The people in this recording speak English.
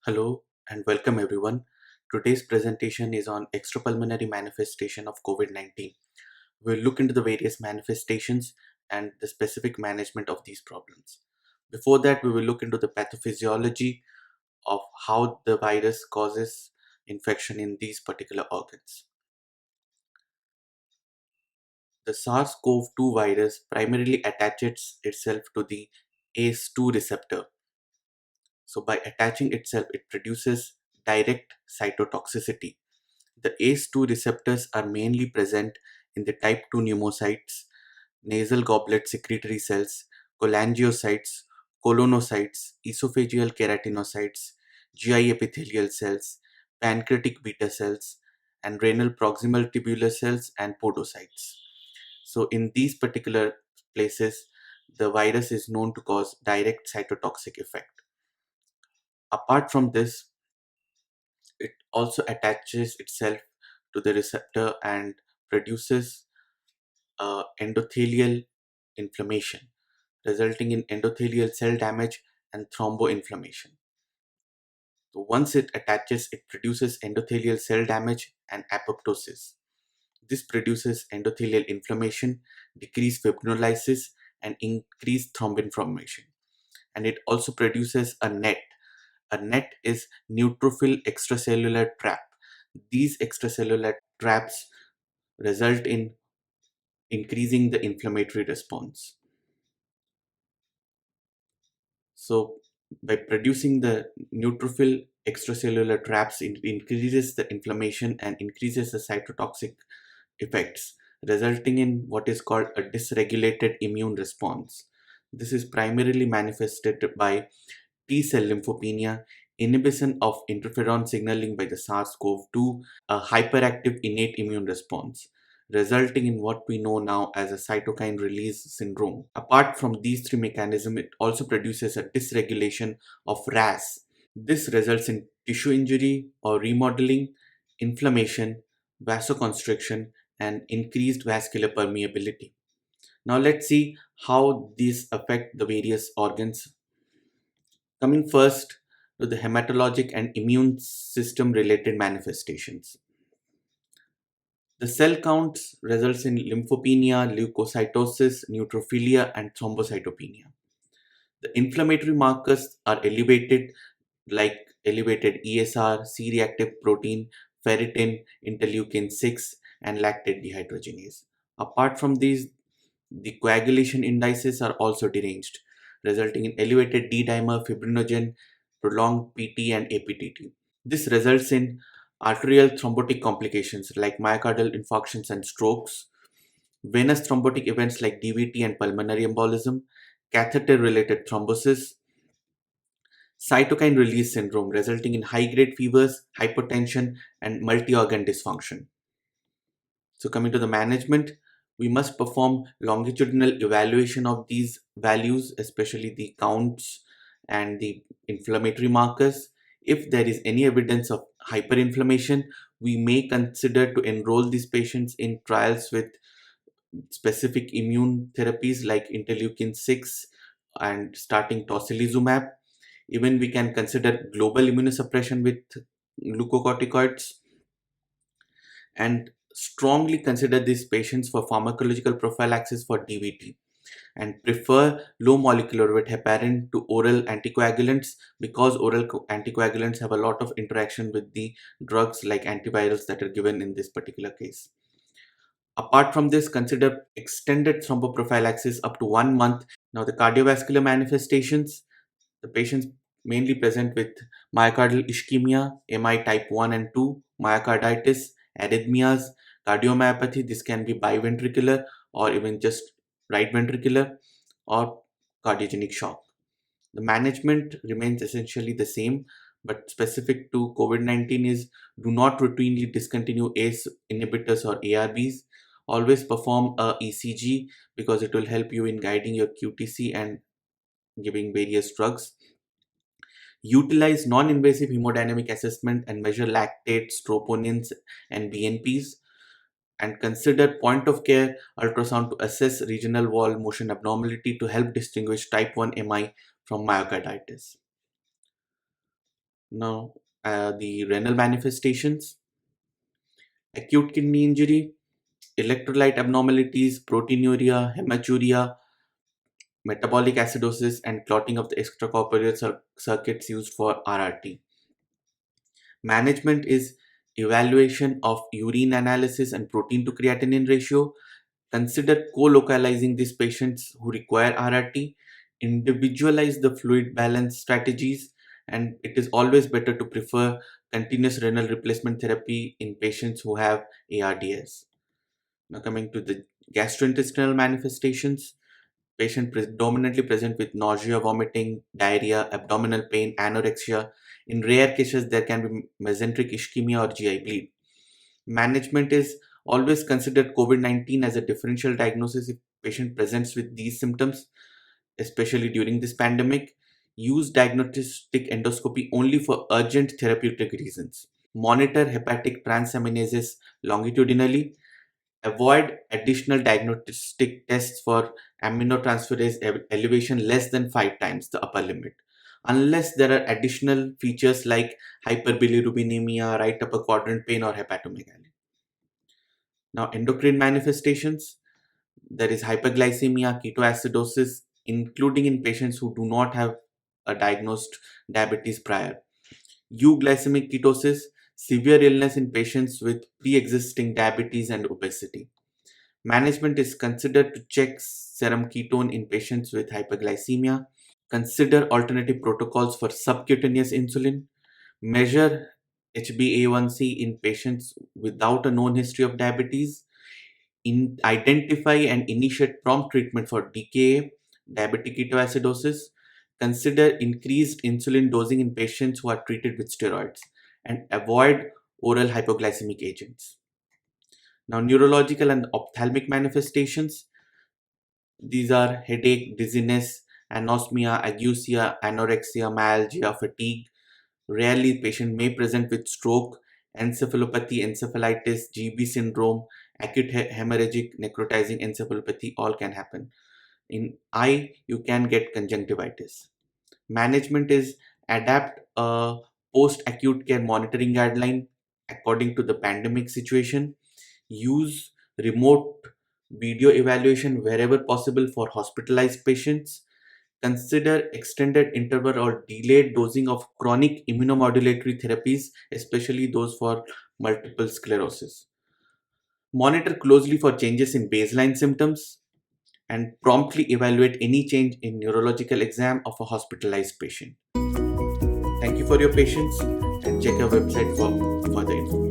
Hello and welcome everyone. Today's presentation is on extrapulmonary manifestation of COVID-19. We'll look into the various manifestations and the specific management of these problems. Before that, we will look into the pathophysiology of how the virus causes infection in these particular organs. The SARS-CoV-2 virus primarily attaches itself to the ACE2 receptor. So by attaching itself, it produces direct cytotoxicity. The ACE2 receptors are mainly present in the type 2 pneumocytes, nasal goblet secretory cells, cholangiocytes, colonocytes, esophageal keratinocytes, GI epithelial cells, pancreatic beta cells, and renal proximal tubular cells and podocytes. So, in these particular places, the virus is known to cause direct cytotoxic effect. Apart from this, it also attaches itself to the receptor and produces endothelial inflammation, resulting in endothelial cell damage and thromboinflammation. So once it attaches, it produces endothelial cell damage and apoptosis. This produces endothelial inflammation, decreased fibrinolysis, and increased thrombin formation. And it also produces a NET. A NET is neutrophil extracellular trap. These extracellular traps result in increasing the inflammatory response. So, by producing the neutrophil extracellular traps, it increases the inflammation and increases the cytotoxic effects, resulting in what is called a dysregulated immune response. This is primarily manifested by T cell lymphopenia, inhibition of interferon signaling by the SARS-CoV-2, a hyperactive innate immune response, resulting in what we know now as a cytokine release syndrome. Apart from these three mechanisms, it also produces a dysregulation of RAS. This results in tissue injury or remodeling, inflammation, vasoconstriction, and increased vascular permeability. Now let's see how these affect the various organs. Coming first to the hematologic and immune system related manifestations. The cell counts results in lymphopenia, leukocytosis, neutrophilia, and thrombocytopenia. The inflammatory markers are elevated, like elevated ESR, C-reactive protein, ferritin, interleukin 6, and lactate dehydrogenase. Apart from these, the coagulation indices are also deranged, resulting in elevated D-dimer, fibrinogen, prolonged PT, and APTT. This results in arterial thrombotic complications like myocardial infarctions and strokes, venous thrombotic events like DVT and pulmonary embolism, catheter related thrombosis, cytokine release syndrome resulting in high grade fevers, hypotension, and multi organ dysfunction. So, coming to the management, we must perform longitudinal evaluation of these values, especially the counts and the inflammatory markers. If there is any evidence of hyperinflammation, we may consider to enroll these patients in trials with specific immune therapies like interleukin 6 and starting tocilizumab. Even we can consider global immunosuppression with glucocorticoids and strongly consider these patients for pharmacological prophylaxis for DVT and prefer low molecular weight heparin to oral anticoagulants because oral anticoagulants have a lot of interaction with the drugs like antivirals that are given in this particular case. Apart from this, consider extended thromboprophylaxis up to 1 month. Now, the cardiovascular manifestations, the patients mainly present with myocardial ischemia, MI type 1 and 2, myocarditis, arrhythmias, cardiomyopathy. This can be biventricular or even just right ventricular or cardiogenic shock. The management remains essentially the same, but specific to COVID 19 is do not routinely discontinue ACE inhibitors or ARBs. Always perform a ECG because it will help you in guiding your QTC and giving various drugs. Utilize non-invasive hemodynamic assessment and measure lactates, troponins, and BNPs. And consider point of care ultrasound to assess regional wall motion abnormality to help distinguish type 1 MI from myocarditis. Now, the renal manifestations: acute kidney injury, electrolyte abnormalities, proteinuria, hematuria, metabolic acidosis, and clotting of the extracorporeal circuits used for RRT. Management is evaluation of urine analysis and protein to creatinine ratio. Consider co-localizing these patients who require RRT, individualize the fluid balance strategies, and it is always better to prefer continuous renal replacement therapy in patients who have ARDS. Now coming to the gastrointestinal manifestations, patient predominantly present with nausea, vomiting, diarrhea, abdominal pain, anorexia. In rare cases, there can be mesenteric ischemia or GI bleed. Management is always considered COVID-19 as a differential diagnosis if patient presents with these symptoms, especially during this pandemic. Use diagnostic endoscopy only for urgent therapeutic reasons. Monitor hepatic transaminases longitudinally. Avoid additional diagnostic tests for aminotransferase elevation less than 5 times the upper limit, unless there are additional features like hyperbilirubinemia, right upper quadrant pain, or hepatomegaly. Now, endocrine manifestations: there is hyperglycemia, ketoacidosis, including in patients who do not have a diagnosed diabetes prior. Euglycemic ketosis, severe illness in patients with pre-existing diabetes and obesity. Management is considered to check serum ketone in patients with hyperglycemia. Consider alternative protocols for subcutaneous insulin. Measure HbA1c in patients without a known history of diabetes. Identify and initiate prompt treatment for DKA, diabetic ketoacidosis. Consider increased insulin dosing in patients who are treated with steroids, and avoid oral hypoglycemic agents. Now, neurological and ophthalmic manifestations: these are headache, dizziness, anosmia, ageusia, anorexia, myalgia, fatigue. Rarely, patient may present with stroke, encephalopathy, encephalitis, GB syndrome, acute hemorrhagic necrotizing encephalopathy, all can happen. In eye, you can get conjunctivitis. Management is adapt a post-acute care monitoring guideline according to the pandemic situation. Use remote video evaluation wherever possible for hospitalized patients. Consider extended interval or delayed dosing of chronic immunomodulatory therapies, especially those for multiple sclerosis. Monitor closely for changes in baseline symptoms and promptly evaluate any change in neurological exam of a hospitalized patient. Thank you for your patience, and check our website for further information.